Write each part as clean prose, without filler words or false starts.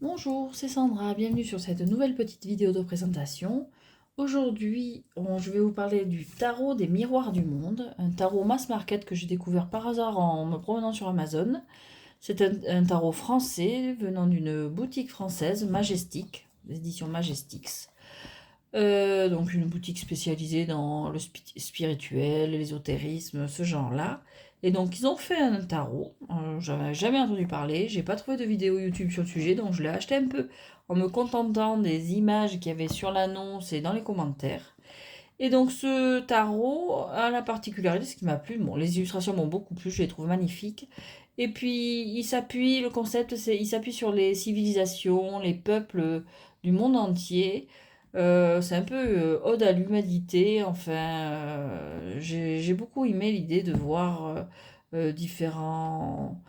Bonjour, c'est Sandra, bienvenue sur cette nouvelle petite vidéo de présentation. Aujourd'hui, je vais vous parler du tarot des miroirs du monde, un tarot mass market que j'ai découvert par hasard en me promenant sur Amazon. C'est un tarot français venant d'une boutique française, Majestic, l'édition Majestix. Donc une boutique spécialisée dans le spirituel, l'ésotérisme, ce genre-là. Et donc ils ont fait un tarot, j'en avais jamais entendu parler, j'ai pas trouvé de vidéo YouTube sur le sujet, donc je l'ai acheté un peu en me contentant des images qu'il y avait sur l'annonce et dans les commentaires. Et donc ce tarot a la particularité, ce qui m'a plu, bon les illustrations m'ont beaucoup plu, je les trouve magnifiques. Et puis le concept c'est il s'appuie sur les civilisations, les peuples du monde entier. C'est un peu ode à l'humanité. Enfin, j'ai beaucoup aimé l'idée de voir différents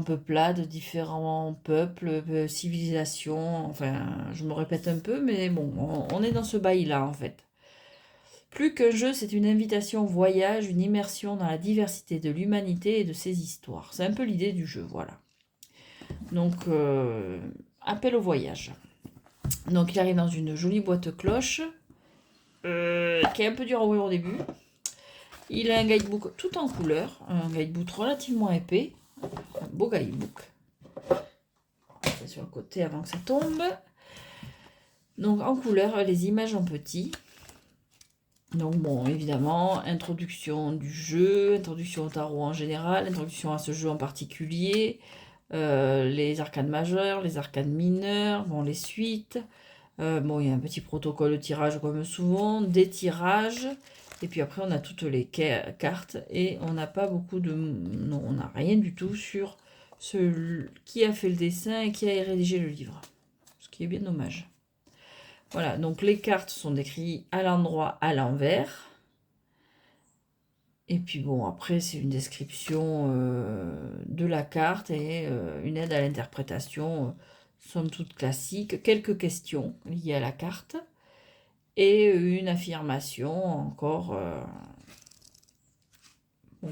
peuplades, différents peuples, civilisations. Enfin, je me répète un peu, mais bon, on est dans ce bail-là en fait. Plus qu'un jeu, c'est une invitation au voyage, une immersion dans la diversité de l'humanité et de ses histoires. C'est un peu l'idée du jeu, voilà. Donc, appel au voyage. Donc, il arrive dans une jolie boîte cloche, qui est un peu dur à ouvrir au début. Il a un guidebook tout en couleur, un guidebook relativement épais, un beau guidebook. C'est sur le côté avant que ça tombe. Donc, en couleur, les images en petit. Donc bon, évidemment, introduction du jeu, introduction au tarot en général, introduction à ce jeu en particulier, les arcanes majeures, les arcanes mineures, bon, les suites. Bon, il y a un petit protocole de tirage comme souvent, des tirages, et puis après on a toutes les cartes, et on n'a pas beaucoup de... Non, on n'a rien du tout sur qui a fait le dessin et qui a rédigé le livre, ce qui est bien dommage. Voilà, donc les cartes sont décrites à l'endroit, à l'envers. Et puis bon, après, c'est une description de la carte et une aide à l'interprétation, somme toute classique. Quelques questions liées à la carte et une affirmation encore, bon,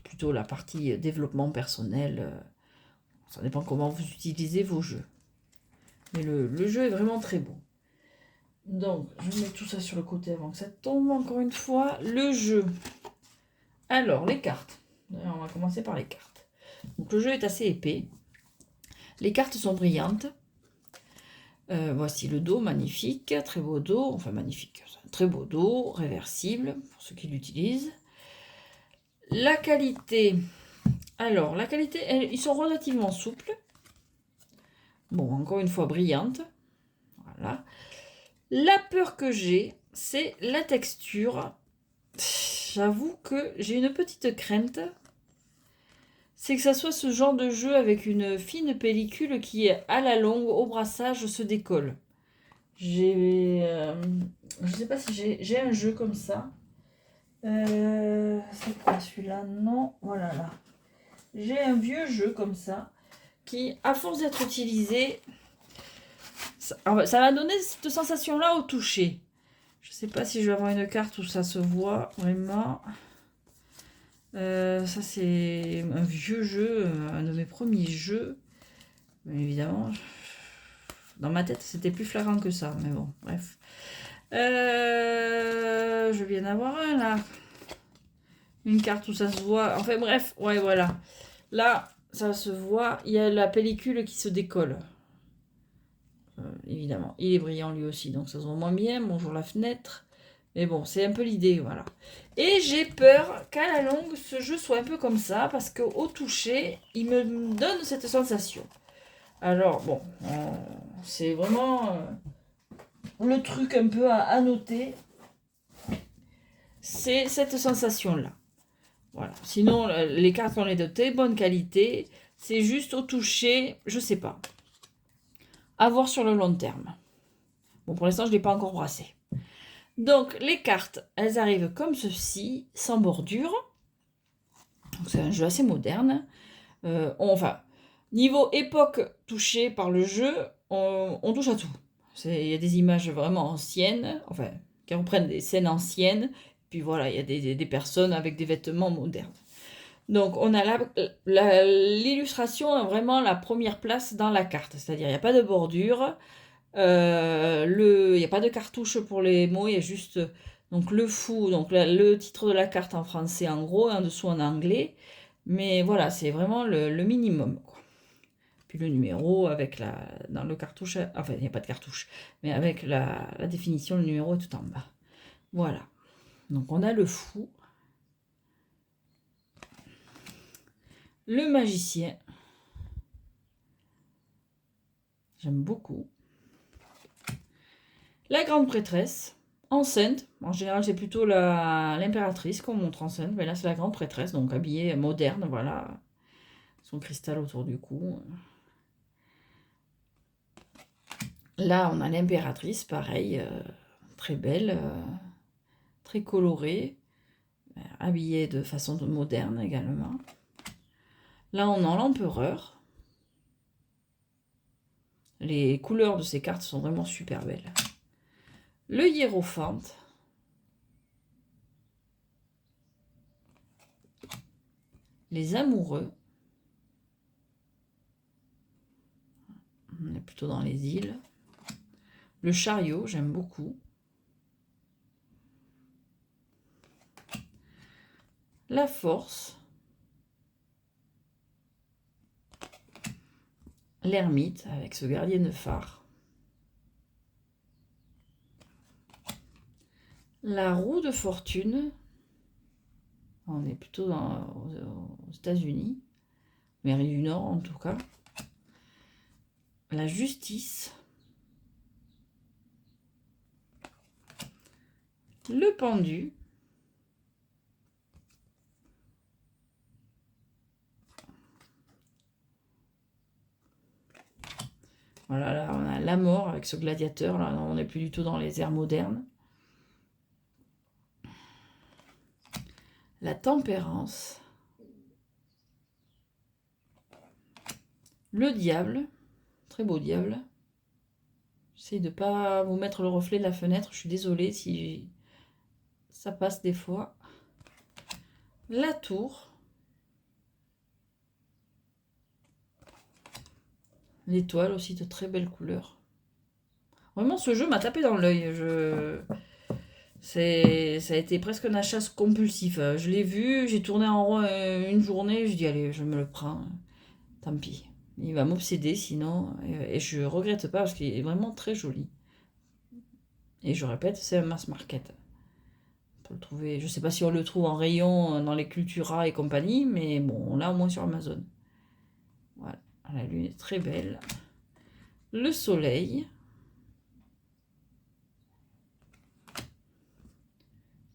plutôt la partie développement personnel. Ça dépend comment vous utilisez vos jeux. Mais le jeu est vraiment très beau. Donc, je mets tout ça sur le côté avant que ça tombe encore une fois. Le jeu. Alors, les cartes. On va commencer par les cartes. Donc, le jeu est assez épais. Les cartes sont brillantes. Voici le dos, magnifique, très beau dos, enfin magnifique, un très beau dos, réversible, pour ceux qui l'utilisent. La qualité, alors la qualité, ils sont relativement souples. Bon, encore une fois, brillante. Voilà. La peur que j'ai, c'est la texture. J'avoue que j'ai une petite crainte. C'est que ça soit ce genre de jeu avec une fine pellicule qui, à la longue, au brassage, se décolle. Je sais pas si j'ai un jeu comme ça. C'est quoi celui-là? Non, voilà là. J'ai un vieux jeu comme ça qui, à force d'être utilisé, ça m'a donné cette sensation-là au toucher. Je sais pas si je vais avoir une carte où ça se voit vraiment. Ça c'est un vieux jeu, un de mes premiers jeux. Mais évidemment, dans ma tête c'était plus flagrant que ça. Mais bon, bref. Je viens d'avoir un là. Une carte où ça se voit. Enfin bref, ouais voilà. Là, ça se voit. Il y a la pellicule qui se décolle. Évidemment. Il est brillant lui aussi, donc ça se voit moins bien. Bonjour la fenêtre. Mais bon, c'est un peu l'idée, voilà. Et j'ai peur qu'à la longue, ce jeu soit un peu comme ça, parce qu'au toucher, il me donne cette sensation. Alors, bon, c'est vraiment le truc un peu à noter. C'est cette sensation-là. Voilà. Sinon, les cartes on est de très bonne qualité. C'est juste au toucher, je sais pas. À voir sur le long terme. Bon, pour l'instant, je ne l'ai pas encore brassé. Donc, les cartes, elles arrivent comme ceci, sans bordure. C'est un jeu assez moderne. Enfin, niveau époque touchée par le jeu, on touche à tout. Il y a des images vraiment anciennes, enfin, qui reprennent des scènes anciennes. Puis voilà, il y a des personnes avec des vêtements modernes. Donc, on a l'illustration a vraiment la première place dans la carte. C'est-à-dire, il n'y a pas de bordure, il n'y a pas de cartouche pour les mots, il y a juste donc, le fou, donc le titre de la carte en français en gros, et en dessous en anglais. Mais voilà, c'est vraiment le minimum, quoi. Puis le numéro avec dans le cartouche, enfin, il n'y a pas de cartouche, mais avec la définition, le numéro est tout en bas. Voilà. Donc, on a le fou. Le magicien. J'aime beaucoup. La grande prêtresse, enceinte. En général, c'est plutôt l'impératrice qu'on montre enceinte. Mais là, c'est la grande prêtresse, donc habillée moderne, voilà. Son cristal autour du cou. Là, on a l'impératrice, pareil, très belle, très colorée, habillée de façon moderne également. Là, on a l'empereur. Les couleurs de ces cartes sont vraiment super belles. Le hiérophante. Les amoureux. On est plutôt dans les îles. Le chariot, j'aime beaucoup. La force. L'ermite avec ce gardien de phare. La roue de fortune. On est plutôt aux États-Unis. Amérique du Nord en tout cas. La justice. Le pendu. Voilà, là on a la mort avec ce gladiateur. Là, on n'est plus du tout dans les airs modernes. La tempérance. Le diable. Très beau diable. J'essaie de ne pas vous mettre le reflet de la fenêtre. Je suis désolée si ça passe des fois. La tour. L'étoile aussi de très belles couleurs. Vraiment, ce jeu m'a tapé dans l'œil. Ça a été presque un achat compulsif. Je l'ai vu, j'ai tourné en rond une journée. Je dis, allez, je me le prends. Tant pis. Il va m'obséder sinon. Et je regrette pas parce qu'il est vraiment très joli. Et je répète, c'est un mass market. On peut le trouver. Je sais pas si on le trouve en rayon dans les Cultura et compagnie, mais bon, on l'a au moins sur Amazon. Voilà. La lune est très belle. Le soleil.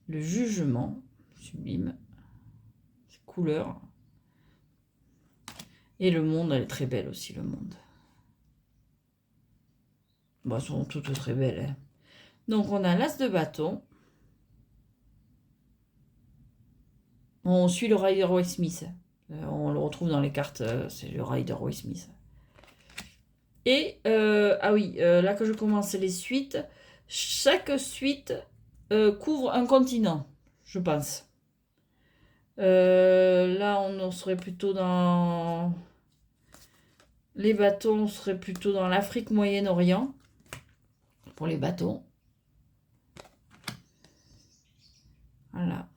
Le jugement. Sublime. Ces couleurs. Et le monde, elle est très belle aussi, le monde. Bon, elles sont toutes très belles. Hein. Donc, on a l'as de bâton. On suit le Rider-Waite Smith. On le retrouve dans les cartes, c'est le Rider-Waite Smith. Et, ah oui, là que je commence les suites, chaque suite couvre un continent, je pense. Là, on serait plutôt dans... Les bâtons seraient plutôt dans l'Afrique Moyen-Orient, pour les bâtons. Voilà.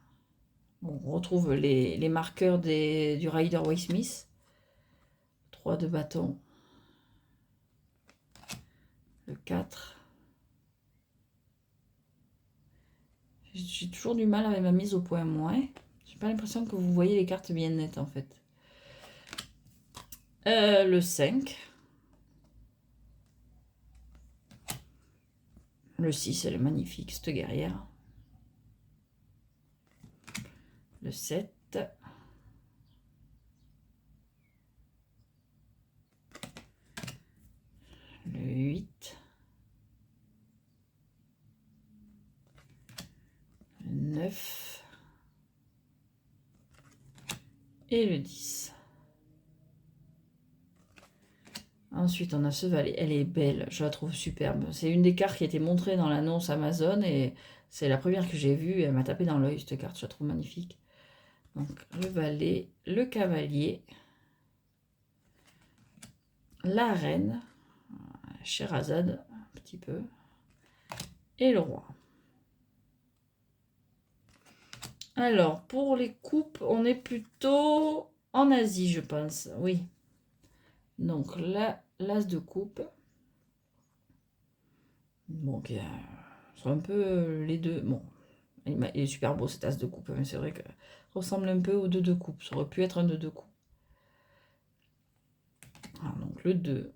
Bon, on retrouve les marqueurs du Rider-Waite Smith. 3 de bâton. Le 4. J'ai toujours du mal avec ma mise au point, moi. J'ai pas l'impression que vous voyez les cartes bien nettes, en fait. Le 5. Le 6, elle est magnifique, cette guerrière. Le 7. Le 8. Le 9. Et le 10. Ensuite, on a ce valet. Elle est belle, je la trouve superbe. C'est une des cartes qui a été montrée dans l'annonce Amazon et c'est la première que j'ai vue. Elle m'a tapé dans l'œil, cette carte, je la trouve magnifique. Donc le valet, le cavalier, la reine, Scheherazade, un petit peu, et le roi. Alors, pour les coupes, on est plutôt en Asie, je pense. Oui. Donc, là, l'as de coupe. Bon, sont un peu les deux. Bon, il est super beau cet as de coupe, mais c'est vrai que ressemble un peu au 2 de coupe. Ça aurait pu être un 2 de coupe. Alors, donc, le 2.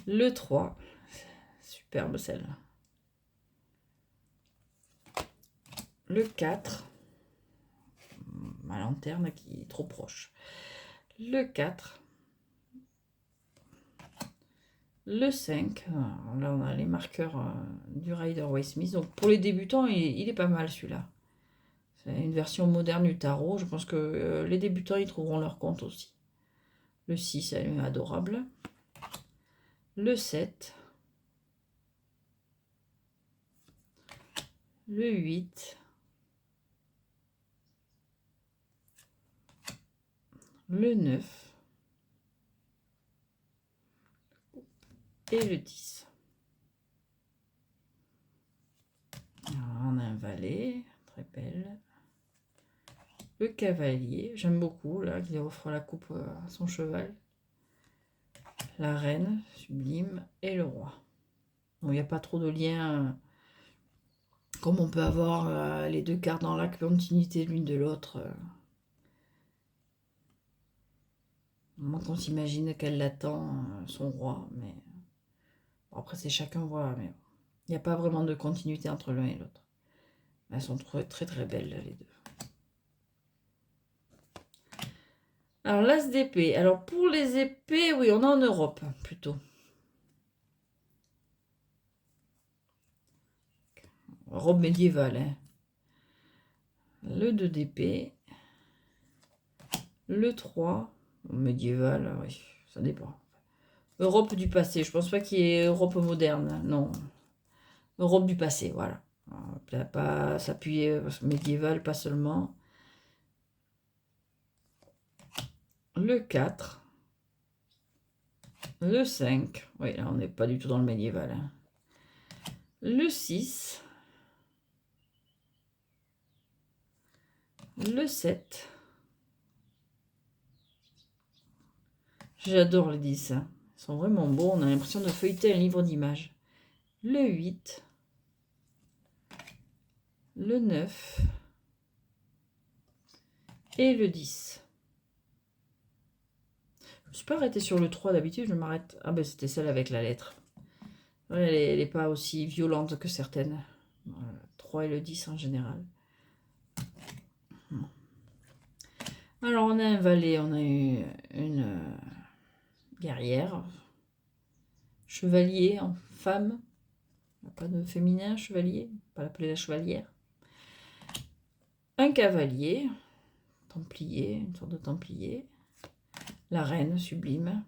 Le 3. Superbe celle-là. Le 4. Ma lanterne qui est trop proche. Le 4. Le 5. Alors là, on a les marqueurs du Rider-Waite-Smith. Donc, pour les débutants, il est pas mal celui-là. C'est une version moderne du tarot. Je pense que les débutants, ils trouveront leur compte aussi. Le 6, elle est adorable. Le 7. Le 8. Le 9. Et le 10. Alors, on a un valet, très belle. Le cavalier, j'aime beaucoup, là, qui offre la coupe à son cheval. La reine, sublime, et le roi. Bon, il n'y a pas trop de lien, comme on peut avoir les deux cartes dans la continuité l'une de l'autre. Moins qu'on s'imagine qu'elle l'attend, son roi, mais bon, après c'est chacun voit, mais il n'y a pas vraiment de continuité entre l'un et l'autre. Elles sont très très belles les deux. Alors l'as d'épée. Alors pour les épées, oui, on est en Europe plutôt. Europe médiévale. Hein. Le 2 d'épée. Le 3. Médiéval, oui, ça dépend. Europe du passé. Je pense pas qu'il y ait Europe moderne. Non. Europe du passé, voilà. Pas s'appuyer médiéval, pas seulement. Le 4. Le 5. Oui, là, on n'est pas du tout dans le médiéval. Hein. Le 6. Le 7. J'adore les 10. Hein. Ils sont vraiment beaux. On a l'impression de feuilleter un livre d'images. Le 8. Le 9. Et le 10. Je ne me suis pas arrêtée sur le 3 d'habitude. Je m'arrête. Ah ben c'était celle avec la lettre. Elle n'est pas aussi violente que certaines. Le 3 et le 10 en général. Alors on a un valet, on a une guerrière, chevalier en femme, pas de féminin, chevalier, pas l'appeler la chevalière. Un cavalier, templier, une sorte de templier. La reine, sublime.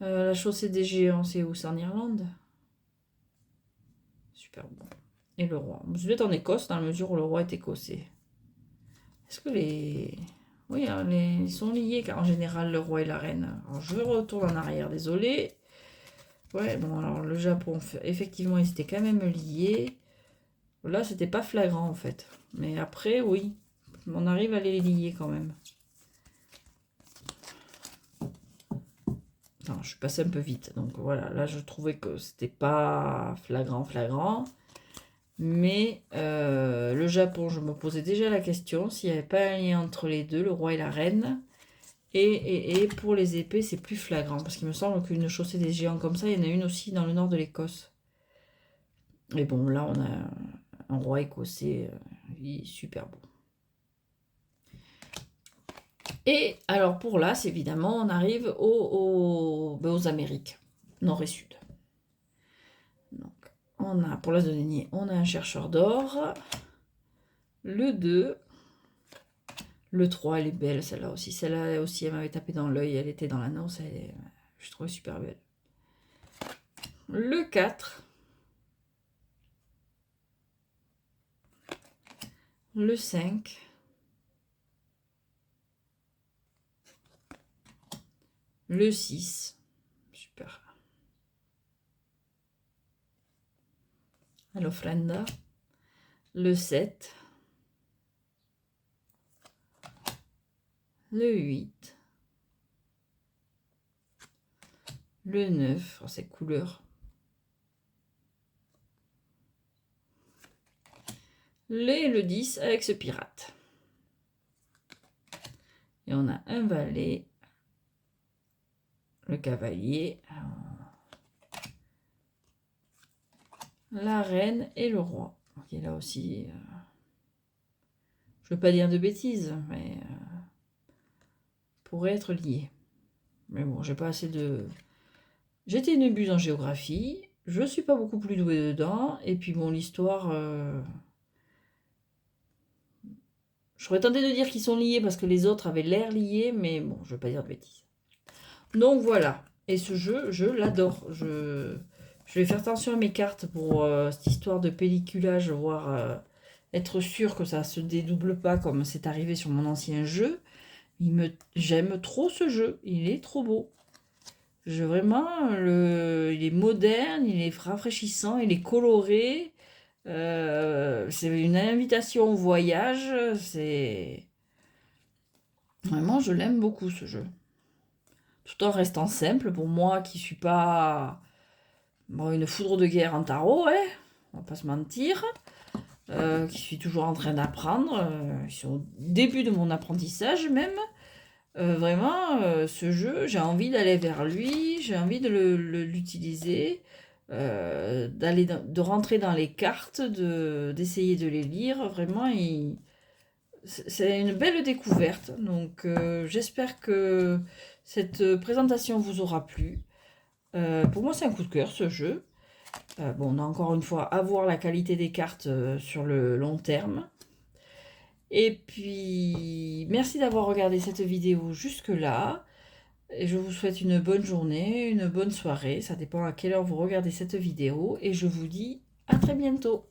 La chaussée des géants, c'est où? C'est en Irlande. Super bon. Et le roi. Vous êtes en Écosse, dans la mesure où le roi est écossais. Est-ce que les... Oui, hein, ils sont liés, car en général, le roi et la reine. Alors, je retourne en arrière, désolé. Ouais, bon, alors le Japon, effectivement, ils étaient quand même liés. Là, c'était pas flagrant, en fait. Mais après, oui, on arrive à les lier quand même. Non, je suis passée un peu vite. Donc voilà, là, je trouvais que c'était pas flagrant. Mais le Japon, je me posais déjà la question s'il n'y avait pas un lien entre les deux, le roi et la reine. Et pour les épées, c'est plus flagrant. Parce qu'il me semble qu'une chaussée des géants comme ça, il y en a une aussi dans le nord de l'Écosse. Mais bon, là, on a un roi écossais, il est super beau. Et alors pour l'as, évidemment, on arrive aux Amériques, nord et sud. Donc, on a, pour l'as de denier, on a un chercheur d'or. Le 2. Le 3, elle est belle, celle-là aussi. Celle-là aussi, elle m'avait tapé dans l'œil. Elle était dans l'annonce. Je trouvais super belle. Le 4. le 5, le 6, super, l'offrenda, le 7, le 8, le 9, oh, c'est couleur, le 10 avec ce pirate. Et on a un valet, le cavalier, la reine et le roi. Qui est là aussi, je ne veux pas dire de bêtises, mais pourrait être lié. Mais bon, j'ai pas assez de... J'étais une buse en géographie, je suis pas beaucoup plus douée dedans, et puis bon, l'histoire... J'aurais tenté de dire qu'ils sont liés parce que les autres avaient l'air liés, mais bon, je ne veux pas dire de bêtises. Donc voilà, et ce jeu, je l'adore. Je vais faire attention à mes cartes pour cette histoire de pelliculage, voire être sûr que ça se dédouble pas comme c'est arrivé sur mon ancien jeu. J'aime trop ce jeu, il est trop beau. Vraiment, il est moderne, il est rafraîchissant, il est coloré. C'est une invitation au voyage. C'est vraiment, je l'aime beaucoup ce jeu. Tout en restant simple pour moi qui suis pas une foudre de guerre en tarot, hein, on va pas se mentir. Qui suis toujours en train d'apprendre. Je suis au début de mon apprentissage même. Vraiment, ce jeu, j'ai envie d'aller vers lui, j'ai envie de l'utiliser, de rentrer dans les cartes, d'essayer de les lire. Vraiment, c'est une belle découverte. Donc, j'espère que cette présentation vous aura plu. Pour moi, c'est un coup de cœur, ce jeu. Bon, on a encore une fois à voir la qualité des cartes sur le long terme. Et puis, merci d'avoir regardé cette vidéo jusque-là. Et je vous souhaite une bonne journée, une bonne soirée. Ça dépend à quelle heure vous regardez cette vidéo. Et je vous dis à très bientôt.